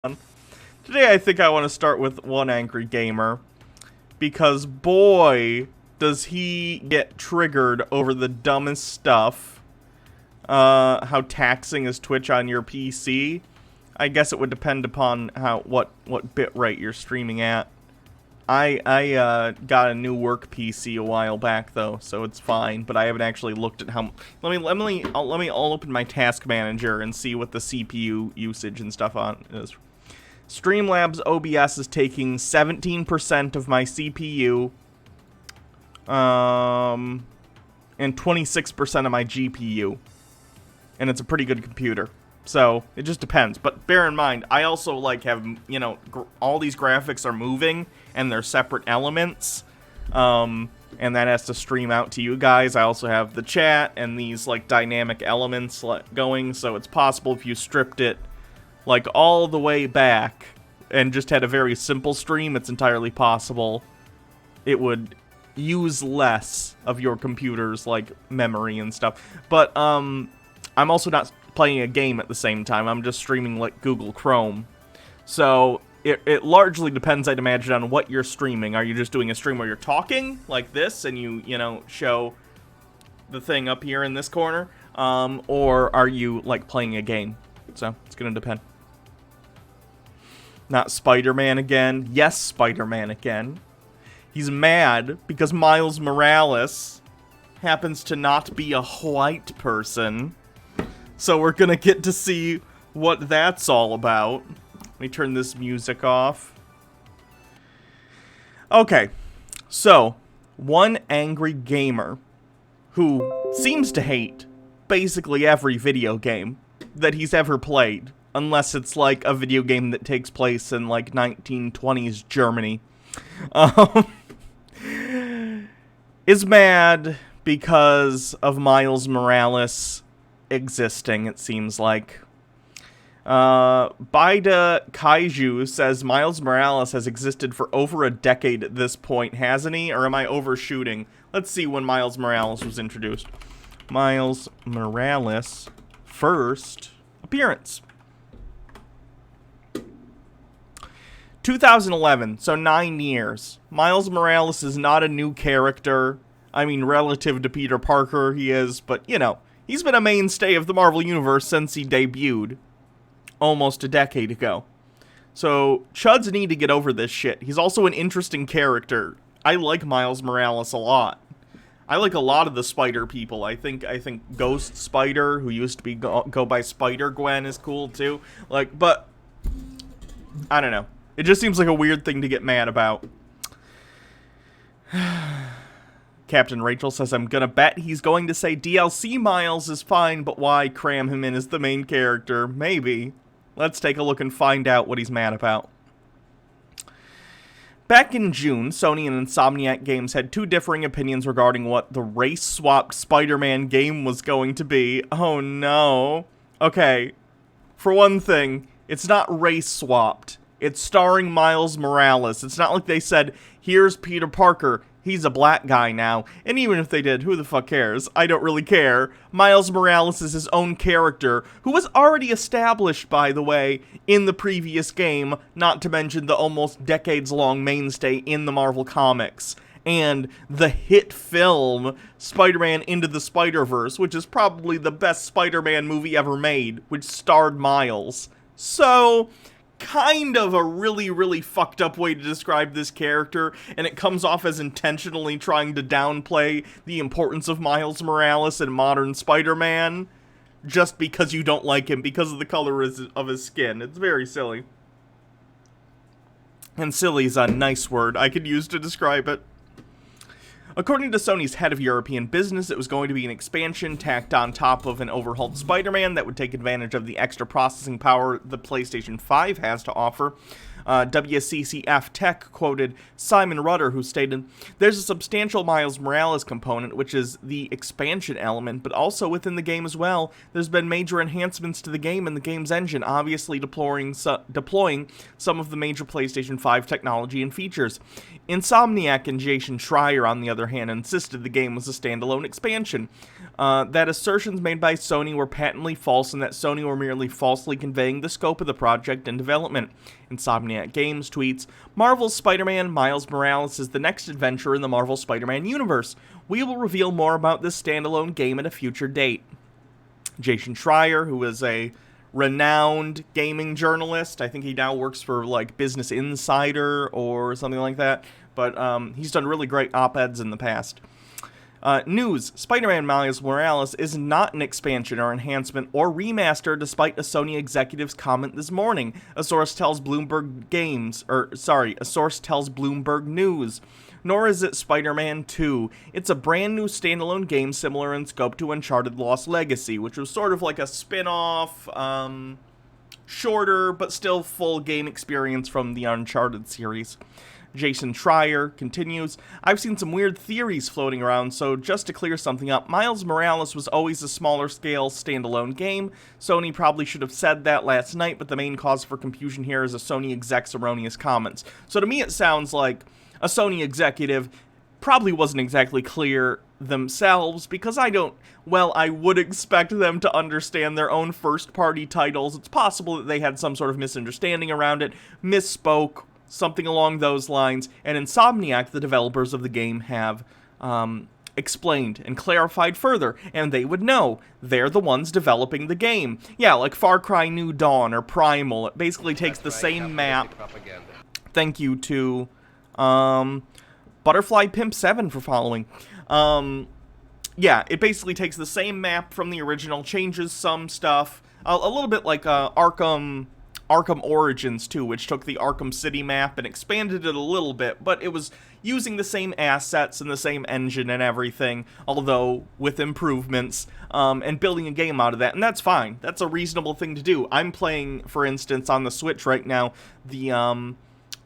Today I think I want to start with one angry gamer, because boy, does he get triggered over the dumbest stuff. How taxing is Twitch on your PC? I guess it would depend upon what bit rate you're streaming at. I got a new work PC a while back though, so it's fine. But I haven't actually looked at how. I'll open my task manager and see what the CPU usage and stuff on is. Streamlabs OBS is taking 17% of my CPU, and 26% of my GPU, and it's a pretty good computer. So it just depends. But bear in mind, I also have all these graphics are moving and they're separate elements, and that has to stream out to you guys. I also have the chat and these dynamic elements going. So it's possible if you stripped it all the way back and just had a very simple stream, it's entirely possible it would use less of your computer's memory and stuff. But I'm also not playing a game at the same time. I'm just streaming Google Chrome. So it largely depends, I'd imagine, on what you're streaming. Are you just doing a stream where you're talking like this and you show the thing up here in this corner, or are you playing a game? So it's gonna depend. Not Spider-Man again. Yes, Spider-Man again. He's mad because Miles Morales happens to not be a white person. So we're gonna get to see what that's all about. Let me turn this music off. Okay, so one angry gamer who seems to hate basically every video game that he's ever played, unless it's a video game that takes place in 1920s Germany, is mad because of Miles Morales existing, it seems like. Baida Kaiju says Miles Morales has existed for over a decade at this point, hasn't he? Or am I overshooting? Let's see when Miles Morales was introduced. Miles Morales first appearance. 2011, so 9 years. Miles Morales is not a new character. I mean, relative to Peter Parker, he is, but, he's been a mainstay of the Marvel Universe since he debuted almost a decade ago. So, Chuds need to get over this shit. He's also an interesting character. I like Miles Morales a lot. I like a lot of the Spider people. I think Ghost Spider, who used to be go by Spider-Gwen, is cool too. But I don't know. It just seems like a weird thing to get mad about. Captain Rachel says, I'm gonna bet he's going to say DLC Miles is fine, but why cram him in as the main character? Maybe. Let's take a look and find out what he's mad about. Back in June, Sony and Insomniac Games had two differing opinions regarding what the race-swapped Spider-Man game was going to be. Oh no. Okay, for one thing, it's not race-swapped. It's starring Miles Morales. It's not like they said, here's Peter Parker, he's a black guy now. And even if they did, who the fuck cares? I don't really care. Miles Morales is his own character, who was already established, by the way, in the previous game, not to mention the almost decades-long mainstay in the Marvel Comics. And the hit film, Spider-Man Into the Spider-Verse, which is probably the best Spider-Man movie ever made, which starred Miles. So kind of a really, really fucked up way to describe this character, and it comes off as intentionally trying to downplay the importance of Miles Morales in modern Spider-Man, just because you don't like him, because of the color of his skin. It's very silly. And silly is a nice word I could use to describe it. According to Sony's head of European business, it was going to be an expansion tacked on top of an overhauled Spider-Man that would take advantage of the extra processing power the PlayStation 5 has to offer. WCCF Tech quoted Simon Rudder, who stated, "There's a substantial Miles Morales component, which is the expansion element, but also within the game as well. There's been major enhancements to the game and the game's engine, obviously deploying some of the major PlayStation 5 technology and features." Insomniac and Jason Schreier, on the other other hand, insisted the game was a standalone expansion. That assertions made by Sony were patently false and that Sony were merely falsely conveying the scope of the project and development. Insomniac Games tweets, Marvel's Spider-Man Miles Morales is the next adventure in the Marvel Spider-Man universe. We will reveal more about this standalone game at a future date. Jason Schreier, who is a renowned gaming journalist, I think he now works for, like, Business Insider or something like that, but he's done really great op-eds in the past. News. Spider-Man Miles Morales is not an expansion or enhancement or remaster despite a Sony executive's comment this morning, a source tells Bloomberg News. Nor is it Spider-Man 2. It's a brand new standalone game similar in scope to Uncharted Lost Legacy, which was sort of like a spin-off, shorter but still full game experience from the Uncharted series. Jason Schreier continues, I've seen some weird theories floating around, so just to clear something up, Miles Morales was always a smaller scale standalone game. Sony probably should have said that last night, but the main cause for confusion here is a Sony exec's erroneous comments. So to me it sounds like a Sony executive probably wasn't exactly clear themselves, because I would expect them to understand their own first-party titles. It's possible that they had some sort of misunderstanding around it, misspoke, something along those lines, and Insomniac, the developers of the game, have explained and clarified further, and they would know. They're the ones developing the game. Yeah, like Far Cry New Dawn or Primal. It basically takes the same map. Thank you to Butterfly Pimp 7 for following. Yeah, it basically takes the same map from the original, changes some stuff, a little bit like Arkham Origins 2, which took the Arkham City map and expanded it a little bit, but it was using the same assets and the same engine and everything, although with improvements, and building a game out of that, and that's fine. That's a reasonable thing to do. I'm playing, for instance, on the Switch right now, the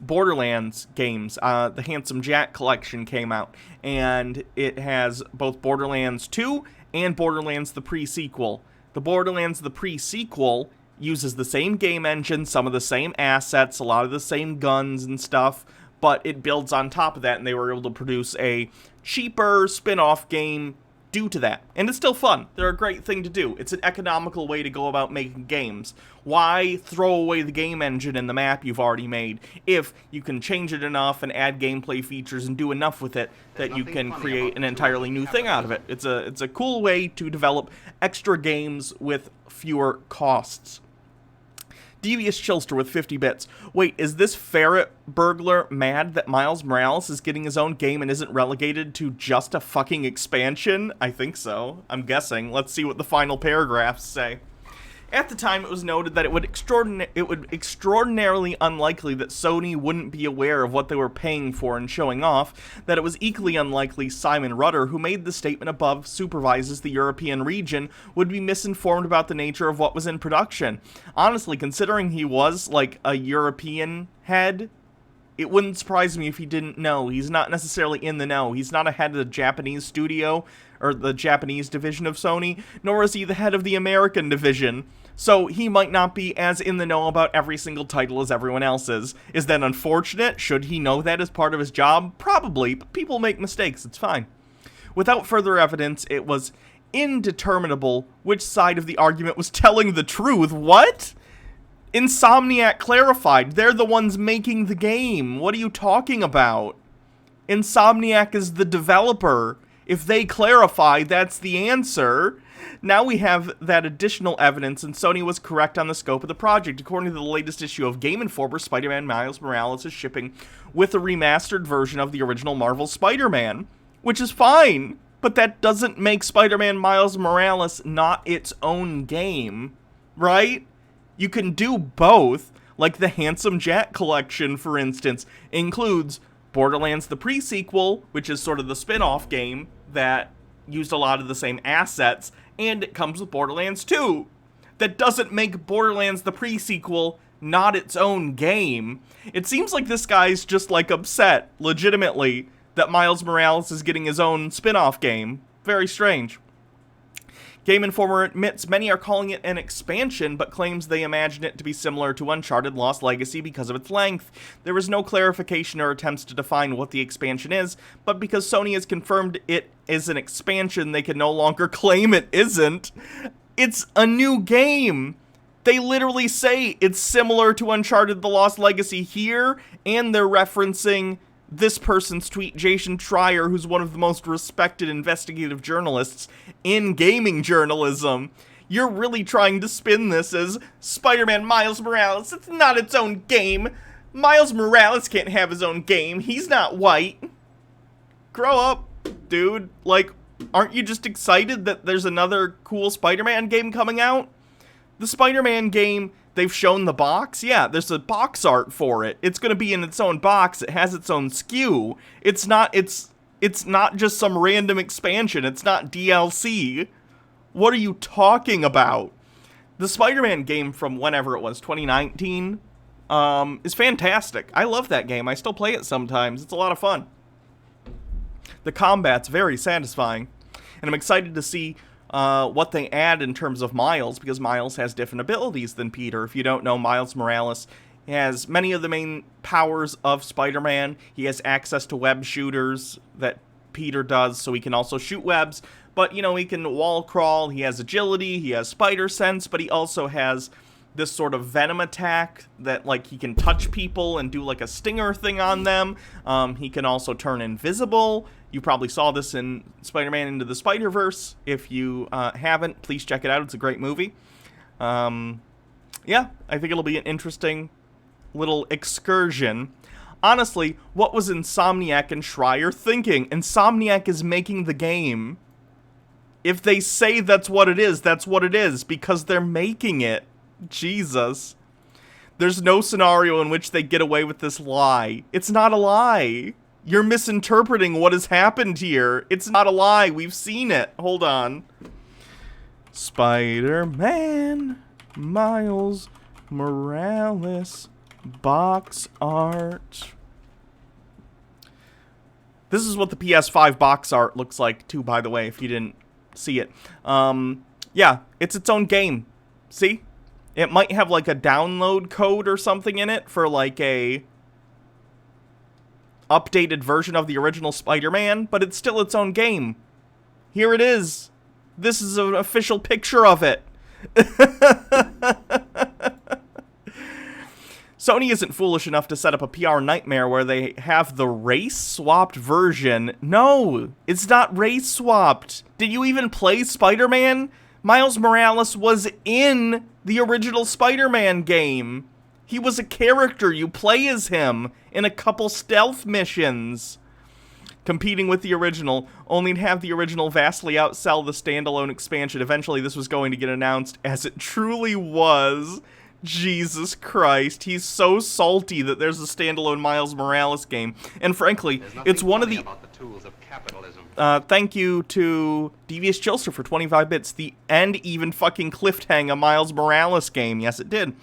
Borderlands games. The Handsome Jack collection came out, and it has both Borderlands 2 and Borderlands the pre-sequel. The Borderlands the pre-sequel uses the same game engine, some of the same assets, a lot of the same guns and stuff, but it builds on top of that, and they were able to produce a cheaper spin-off game due to that. And it's still fun. They're a great thing to do. It's an economical way to go about making games. Why throw away the game engine and the map you've already made if you can change it enough and add gameplay features and do enough with it that you can create an entirely new thing out of it? It's a cool way to develop extra games with fewer costs. Devious Chilster with 50 bits. Wait, is this ferret burglar mad that Miles Morales is getting his own game and isn't relegated to just a fucking expansion? I think so. I'm guessing. Let's see what the final paragraphs say. At the time, it was noted that it would extraordinarily unlikely that Sony wouldn't be aware of what they were paying for and showing off, that it was equally unlikely Simon Rudder, who made the statement above supervises the European region, would be misinformed about the nature of what was in production. Honestly, considering he was, like, a European head, it wouldn't surprise me if he didn't know. He's not necessarily in the know. He's not a head of the Japanese studio, or the Japanese division of Sony, nor is he the head of the American division. So he might not be as in the know about every single title as everyone else is. Is that unfortunate? Should he know that as part of his job? Probably, but people make mistakes. It's fine. Without further evidence, it was indeterminable which side of the argument was telling the truth. What? Insomniac clarified. They're the ones making the game. What are you talking about? Insomniac is the developer. If they clarify, that's the answer. Now we have that additional evidence, and Sony was correct on the scope of the project. According to the latest issue of Game Informer, Spider-Man Miles Morales is shipping with a remastered version of the original Marvel Spider-Man, which is fine, but that doesn't make Spider-Man Miles Morales not its own game, right? You can do both, like the Handsome Jack collection, for instance, includes Borderlands the pre-sequel, which is sort of the spin-off game that used a lot of the same assets, and it comes with Borderlands 2. That doesn't make Borderlands the pre-sequel not its own game. It seems like this guy's just, like, upset, legitimately, that Miles Morales is getting his own spin-off game. Very strange. Game Informer admits many are calling it an expansion, but claims they imagine it to be similar to Uncharted Lost Legacy because of its length. There is no clarification or attempts to define what the expansion is, but because Sony has confirmed it is an expansion, they can no longer claim it isn't. It's a new game. They literally say it's similar to Uncharted The Lost Legacy here, and they're referencing this person's tweet, Jason Schreier, who's one of the most respected investigative journalists in gaming journalism. You're really trying to spin this as Spider-Man Miles Morales. It's not its own game. Miles Morales can't have his own game. He's not white. Grow up, dude. Like, aren't you just excited that there's another cool Spider-Man game coming out? The Spider-Man game, they've shown the box. Yeah, there's a box art for it. It's going to be in its own box. It has its own SKU. It's not just some random expansion. It's not DLC. What are you talking about? The Spider-Man game from whenever it was, 2019, is fantastic. I love that game. I still play it sometimes. It's a lot of fun. The combat's very satisfying. And I'm excited to see what they add in terms of Miles, because Miles has different abilities than Peter. If you don't know, Miles Morales has many of the main powers of Spider-Man. He has access to web shooters that Peter does, so he can also shoot webs. But, you know, he can wall crawl, he has agility, he has spider sense, but he also has this sort of venom attack that, like, he can touch people and do, like, a stinger thing on them. He can also turn invisible. You probably saw this in Spider-Man Into the Spider-Verse. If you haven't, please check it out. It's a great movie. Yeah, I think it'll be an interesting little excursion. Honestly, what was Insomniac and Schreier thinking? Insomniac is making the game. If they say that's what it is, because they're making it. Jesus. There's no scenario in which they get away with this lie. It's not a lie. You're misinterpreting what has happened here. It's not a lie. We've seen it. Hold on. Spider-Man Miles Morales box art. This is what the PS5 box art looks like, too, by the way, if you didn't see it. Yeah, it's its own game. See? It might have, like, a download code or something in it for, like, a updated version of the original Spider-Man, but it's still its own game. Here it is. This is an official picture of it. Sony isn't foolish enough to set up a PR nightmare where they have the race-swapped version. No, it's not race-swapped. Did you even play Spider-Man? Miles Morales was in the original Spider-Man game. He was a character. You play as him in a couple stealth missions. Competing with the original, only to have the original vastly outsell the standalone expansion. Eventually, this was going to get announced, as it truly was. Jesus Christ, he's so salty that there's a standalone Miles Morales game. And frankly, it's one of the... tools of capitalism. Thank you to Devious Chilster for 25 bits. The end even fucking cliffhang a Miles Morales game. Yes, it did.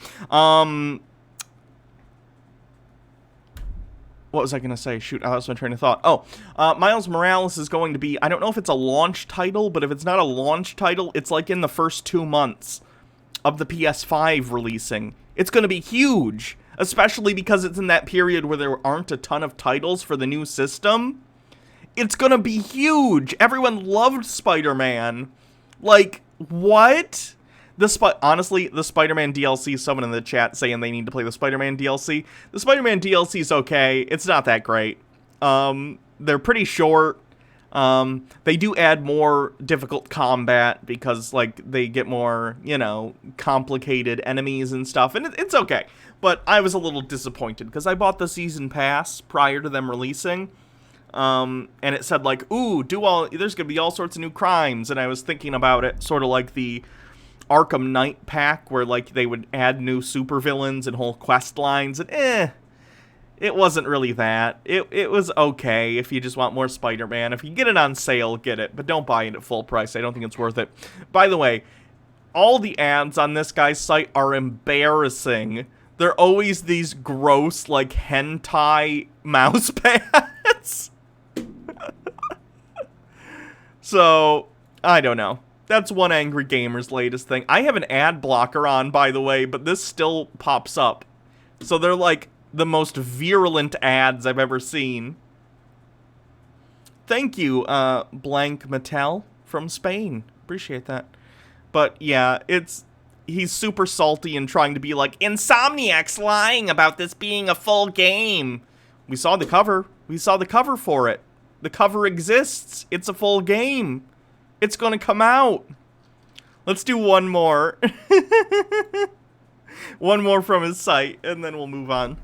What was I going to say? Shoot, I lost my train of thought. Oh, Miles Morales is going to be... I don't know if it's a launch title, but if it's not a launch title, it's like in the first 2 months of the PS5 releasing. It's going to be huge, especially because it's in that period where there aren't a ton of titles for the new system. It's going to be huge. Everyone loved Spider-Man. Like, what? Honestly, the Spider-Man DLC, someone in the chat saying they need to play the Spider-Man DLC. The Spider-Man DLC is okay. It's not that great. They're pretty short. They do add more difficult combat because, like, they get more, you know, complicated enemies and stuff, and it's okay. But I was a little disappointed because I bought the season pass prior to them releasing, and it said, like, ooh, there's gonna be all sorts of new crimes, and I was thinking about it sort of like the Arkham Knight pack, where, like, they would add new supervillains and whole quest lines, and it wasn't really that. It was okay if you just want more Spider-Man. If you get it on sale, get it. But don't buy it at full price. I don't think it's worth it. By the way, all the ads on this guy's site are embarrassing. They're always these gross, like, hentai mouse pads. So, I don't know. That's one angry gamer's latest thing. I have an ad blocker on, by the way, but this still pops up. So they're like the most virulent ads I've ever seen. Thank you, Blank Mattel from Spain. Appreciate that. But yeah, he's super salty and trying to be like, Insomniac's lying about this being a full game. We saw the cover. We saw the cover for it. The cover exists. It's a full game. It's gonna come out. Let's do one more. One more from his site, and then we'll move on.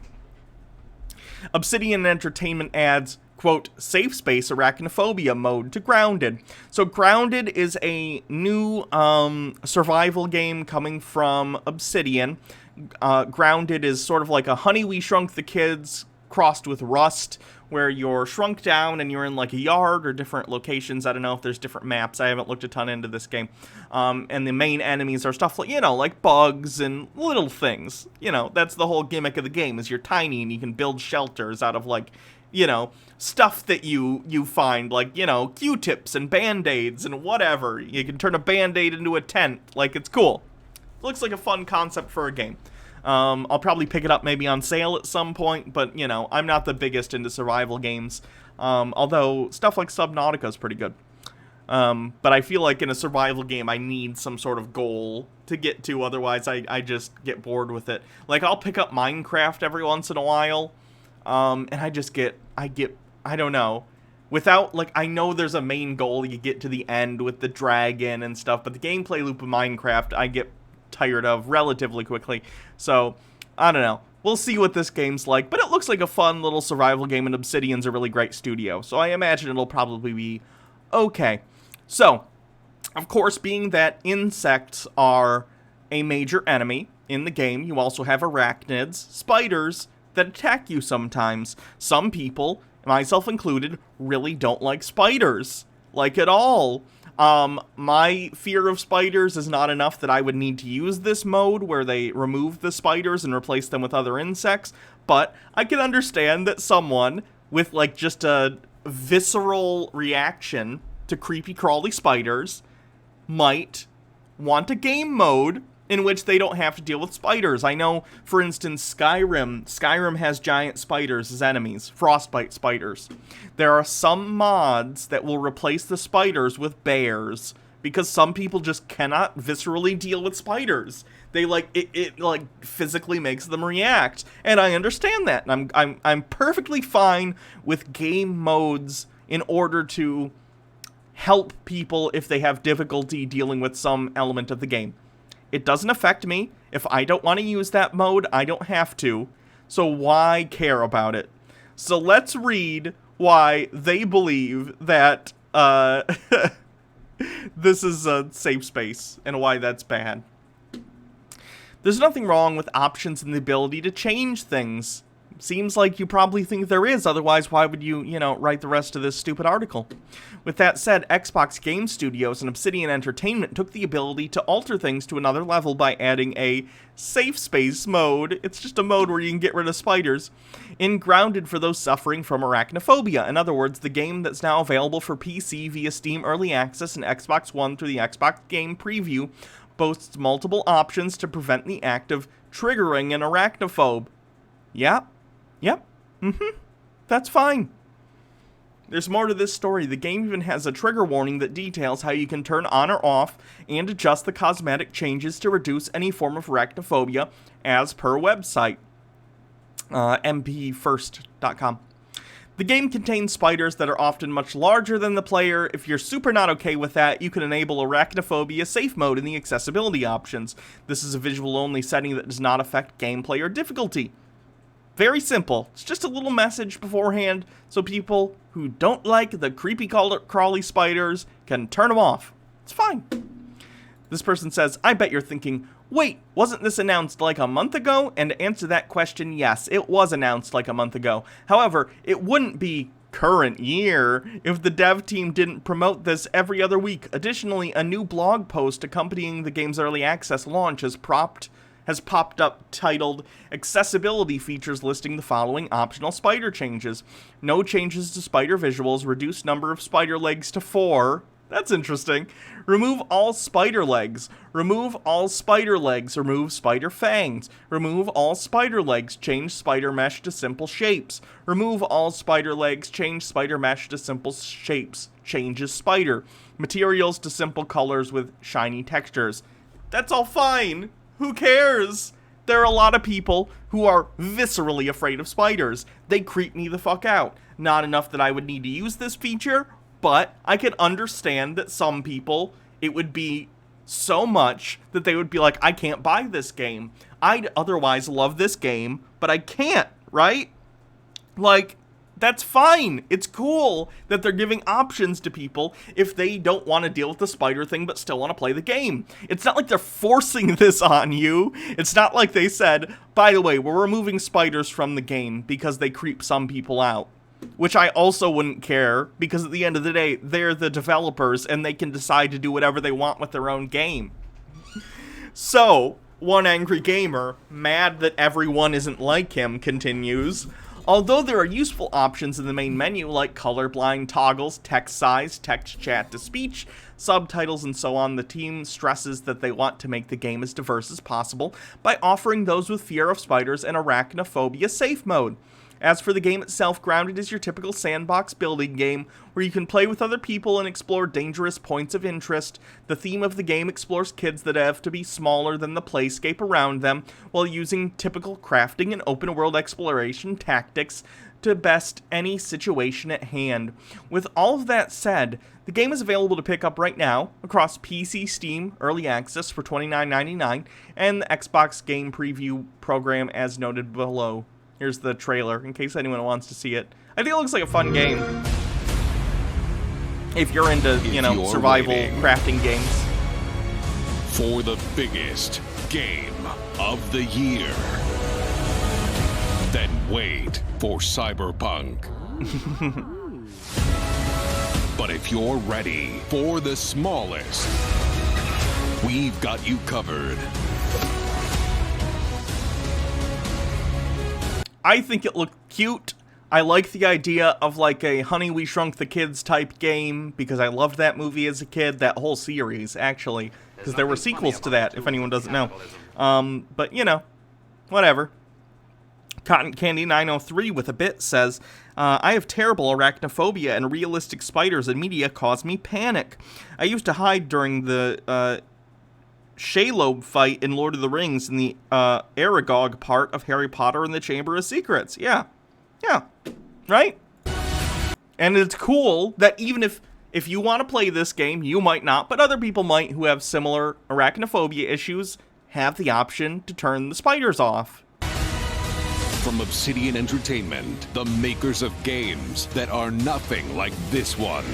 Obsidian Entertainment adds, quote, safe space arachnophobia mode to Grounded. So Grounded is a new survival game coming from Obsidian. Grounded is sort of like a Honey, We Shrunk the Kids crossed with Rust, where you're shrunk down and you're in like a yard or different locations. I don't know if there's different maps. I haven't looked a ton into this game. And the main enemies are stuff like, like bugs and little things. That's the whole gimmick of the game, is you're tiny and you can build shelters out of like, stuff that you find, like, Q-tips and Band-Aids and whatever. You can turn a Band-Aid into a tent. Like, it's cool. Looks like a fun concept for a game. I'll probably pick it up maybe on sale at some point, but, I'm not the biggest into survival games, although stuff like Subnautica is pretty good. But I feel like in a survival game, I need some sort of goal to get to, otherwise I just get bored with it. Like, I'll pick up Minecraft every once in a while, and I don't know, without, like, I know there's a main goal, you get to the end with the dragon and stuff, but the gameplay loop of Minecraft, I get tired of relatively quickly. So, I don't know. We'll see what this game's like, but it looks like a fun little survival game, and Obsidian's a really great studio, so I imagine it'll probably be okay. So, of course, being that insects are a major enemy in the game, you also have arachnids, spiders, that attack you sometimes. Some people, myself included, really don't like spiders. Like, at all. My fear of spiders is not enough that I would need to use this mode where they remove the spiders and replace them with other insects, but I can understand that someone with, like, just a visceral reaction to creepy crawly spiders might want a game mode in which they don't have to deal with spiders. I know, for instance, Skyrim has giant spiders as enemies, frostbite spiders. There are some mods that will replace the spiders with bears, because some people just cannot viscerally deal with spiders. They, like, it like, physically makes them react, and I understand that, and I'm perfectly fine with game modes in order to help people if they have difficulty dealing with some element of the game. It doesn't affect me. If I don't want to use that mode, I don't have to. So why care about it? So let's read why they believe that this is a safe space and why that's bad. There's nothing wrong with options and the ability to change things. Seems like you probably think there is, otherwise why would you, write the rest of this stupid article? With that said, Xbox Game Studios and Obsidian Entertainment took the ability to alter things to another level by adding a safe space mode. It's just a mode where you can get rid of spiders. In Grounded for those suffering from arachnophobia. In other words, the game that's now available for PC via Steam Early Access and Xbox One through the Xbox Game Preview boasts multiple options to prevent the act of triggering an arachnophobe. Yep. That's fine. There's more to this story. The game even has a trigger warning that details how you can turn on or off and adjust the cosmetic changes to reduce any form of arachnophobia, as per website. mpfirst.com. The game contains spiders that are often much larger than the player. If you're super not okay with that, you can enable arachnophobia safe mode in the accessibility options. This is a visual-only setting that does not affect gameplay or difficulty. Very simple. It's just a little message beforehand so people who don't like the creepy crawly spiders can turn them off. It's fine. This person says, I bet you're thinking, wait, wasn't this announced like a month ago? And to answer that question, yes, it was announced like a month ago. However, it wouldn't be current year if the dev team didn't promote this every other week. Additionally, a new blog post accompanying the game's early access launch has popped up titled Accessibility Features, listing the following optional spider changes. No changes to spider visuals, reduced number of spider legs to 4. That's interesting. Remove all spider legs. Remove all spider legs. Remove spider fangs. Remove all spider legs. Change spider mesh to simple shapes. Remove all spider legs. Change spider mesh to simple shapes. Changes spider. Materials to simple colors with shiny textures. That's all fine. Who cares? There are a lot of people who are viscerally afraid of spiders. They creep me the fuck out. Not enough that I would need to use this feature, but I can understand that some people, it would be so much that they would be like, I can't buy this game. I'd otherwise love this game, but I can't, right? Like, that's fine. It's cool that they're giving options to people if they don't want to deal with the spider thing but still want to play the game. It's not like they're forcing this on you. It's not like they said, by the way, we're removing spiders from the game because they creep some people out. Which I also wouldn't care, because at the end of the day, they're the developers, and they can decide to do whatever they want with their own game. So, one angry gamer, mad that everyone isn't like him, continues, although there are useful options in the main menu like colorblind toggles, text size, text chat to speech, subtitles, and so on, the team stresses that they want to make the game as diverse as possible by offering those with fear of spiders an arachnophobia safe mode. As for the game itself, grounded is your typical sandbox building game, where you can play with other people and explore dangerous points of interest. The theme of the game explores kids that have to be smaller than the playscape around them, while using typical crafting and open-world exploration tactics to best any situation at hand. With all of that said, the game is available to pick up right now across PC, Steam, Early Access for $29.99, and the Xbox Game Preview program as noted below. Here's the trailer, in case anyone wants to see it. I think it looks like a fun game. If you're into, survival crafting games. For the biggest game of the year. Then wait for Cyberpunk. But if you're ready for the smallest, we've got you covered. I think it looked cute. I like the idea of like a Honey, We Shrunk the Kids type game, because I loved that movie as a kid, that whole series, actually, because there were sequels to that, if anyone doesn't know. But, whatever. Cotton Candy 903 with a bit says, I have terrible arachnophobia, and realistic spiders in media cause me panic. I used to hide during the Shelob fight in Lord of the Rings in the Aragog part of Harry Potter and the Chamber of Secrets. Yeah, right? And it's cool that even if you want to play this game, you might not, but other people might who have similar arachnophobia issues have the option to turn the spiders off. From Obsidian Entertainment, the makers of games that are nothing like this one.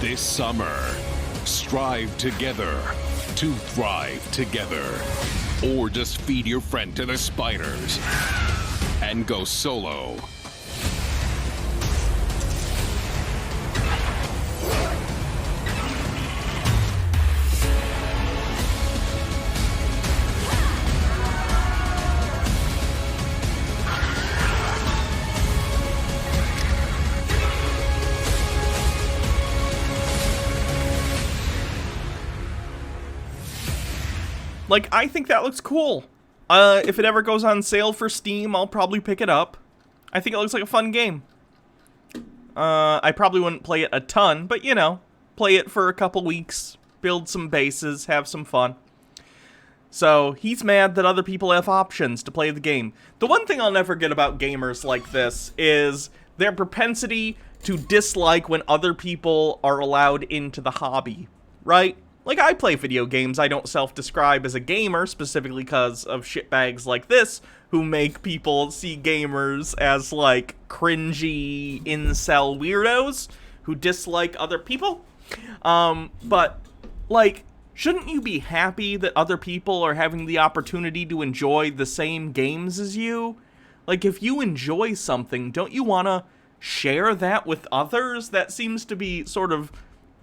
This summer, strive together to thrive together. Or just feed your friend to the spiders and go solo. Like, I think that looks cool. If it ever goes on sale for Steam, I'll probably pick it up. I think it looks like a fun game. I probably wouldn't play it a ton, but, play it for a couple weeks, build some bases, have some fun. So, he's mad that other people have options to play the game. The one thing I'll never get about gamers like this is their propensity to dislike when other people are allowed into the hobby, right? Like, I play video games. I don't self-describe as a gamer, specifically because of shitbags like this, who make people see gamers as, like, cringy incel weirdos who dislike other people. But, like, shouldn't you be happy that other people are having the opportunity to enjoy the same games as you? Like, if you enjoy something, don't you want to share that with others? That seems to be sort of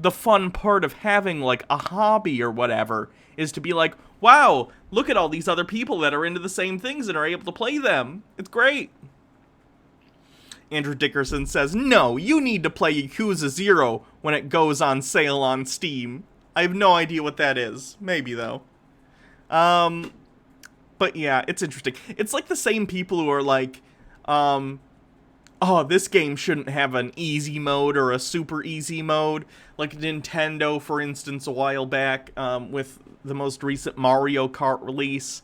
the fun part of having, like, a hobby or whatever, is to be like, wow, look at all these other people that are into the same things and are able to play them. It's great. Andrew Dickerson says, no, you need to play Yakuza 0 when it goes on sale on Steam. I have no idea what that is. Maybe, though. But yeah, it's interesting. It's like the same people who are like, oh, this game shouldn't have an easy mode or a super easy mode. Like Nintendo, for instance, a while back, with the most recent Mario Kart release,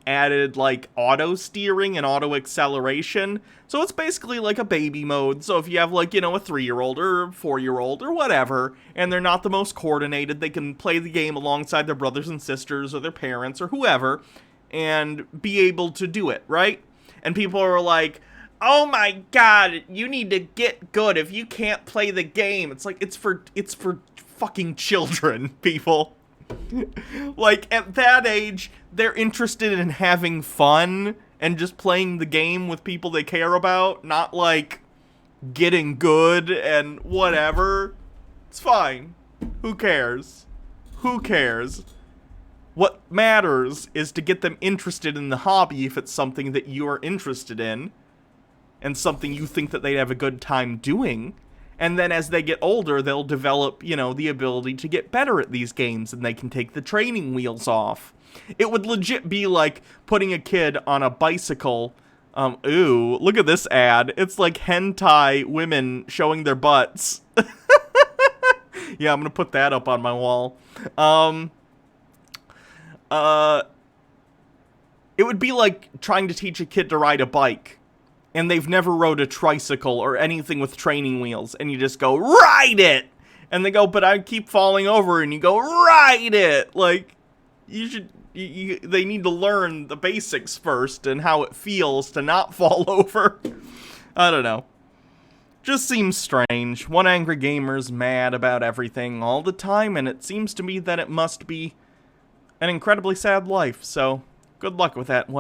added like auto steering and auto acceleration. So it's basically like a baby mode. So if you have like, you know, a 3-year-old or 4-year-old or whatever, and they're not the most coordinated, they can play the game alongside their brothers and sisters or their parents or whoever and be able to do it, right? And people are like, oh my god, you need to get good if you can't play the game. It's like, it's for fucking children, people. Like, at that age, they're interested in having fun and just playing the game with people they care about, not, like, getting good and whatever. It's fine. Who cares? Who cares? What matters is to get them interested in the hobby if it's something that you are interested in and something you think that they'd have a good time doing. And then as they get older, they'll develop, you know, the ability to get better at these games, and they can take the training wheels off. It would legit be like putting a kid on a bicycle. Ooh, look at this ad. It's like hentai women showing their butts. Yeah, I'm gonna put that up on my wall. It would be like trying to teach a kid to ride a bike, and they've never rode a tricycle or anything with training wheels, and you just go, ride it! And they go, but I keep falling over, and you go, ride it! Like, you should, they need to learn the basics first, and how it feels to not fall over. I don't know. Just seems strange. One angry gamer's mad about everything all the time, and it seems to me that it must be an incredibly sad life, so good luck with that one.